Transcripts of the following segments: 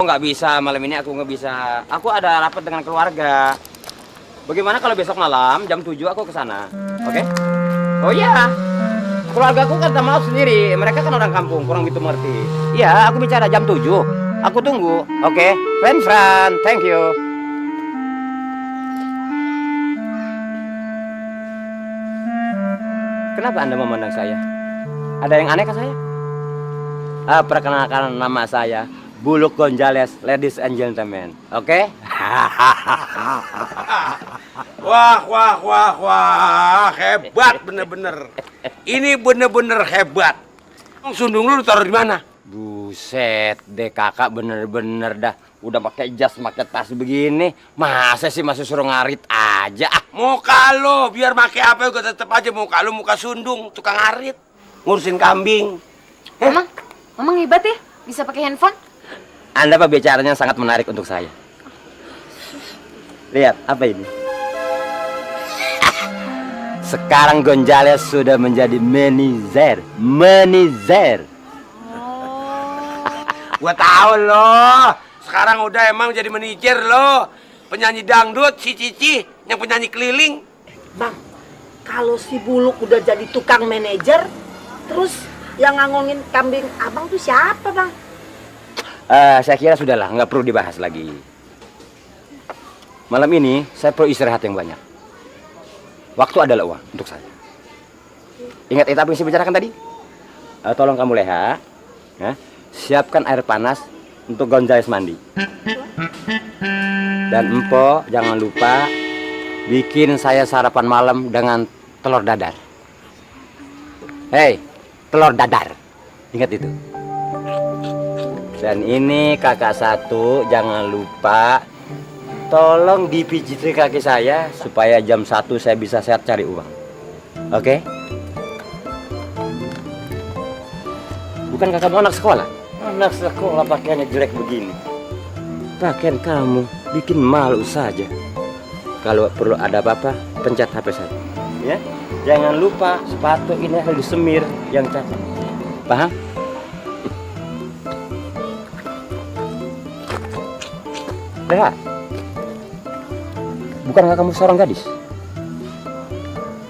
Nggak bisa, malam ini aku nggak bisa. Aku ada rapat dengan keluarga. Bagaimana kalau besok malam jam 7 aku ke sana? Oke? Oh iya. Keluarga aku kan maaf sendiri. Mereka kan orang kampung, kurang gitu mengerti. Iya, aku bicara jam 7. Aku tunggu. Oke? Fran, thank you. Kenapa Anda memandang saya? Ada yang aneh ke saya? Perkenalkan nama saya Buluk Gonzales, ladies and gentlemen. Oke? Wah, hebat bener-bener. Ini bener-bener hebat. Sundung lu taruh di mana? Buset deh kakak, bener-bener dah. Udah pakai jas, pakai tas begini, masa sih masih suruh ngarit aja? Muka lo, biar pakai apa juga tetep aja muka lo muka sundung, tukang ngarit, ngurusin kambing. Mamang hebat ya, bisa pakai handphone. Anda pembicaranya sangat menarik untuk saya. Lihat, apa ini? Sekarang Gonzales sudah menjadi manajer. Gua tahu lo. Sekarang udah emang jadi manajer lo. Penyanyi dangdut si Cici yang penyanyi keliling. Bang, kalau si Buluk udah jadi tukang manajer, terus yang ngangongin kambing abang tuh siapa, Bang? Saya kira sudahlah, nggak perlu dibahas lagi. Malam ini saya perlu istirahat yang banyak. Waktu adalah uang untuk saya. Ingat itu apa yang saya bicarakan tadi? Tolong kamu Leha, ya, siapkan air panas untuk Gonzales mandi. Dan Empo jangan lupa bikin saya sarapan malam dengan telur dadar. Hei, telur dadar. Ingat itu. Dan ini kakak satu, jangan lupa tolong dipijiti kaki saya supaya jam 1 saya bisa sehat cari uang. Oke? Bukan kakak mau anak sekolah? Anak sekolah pakaiannya jelek begini. Pakaian kamu bikin malu saja. Kalau perlu ada apa-apa, pencet HP saya. Ya? Jangan lupa sepatu ini harus disemir yang cakep. Paham? Lihat. Bukankah kamu seorang gadis?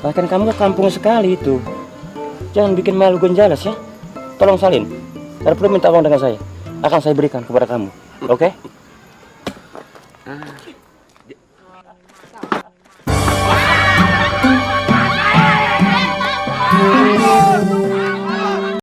Bahkan kamu ke kampung sekali itu. Jangan bikin malu Gonzales ya. Tolong salin. Kalau perlu minta uang dengan saya. Akan saya berikan kepada kamu. Oke?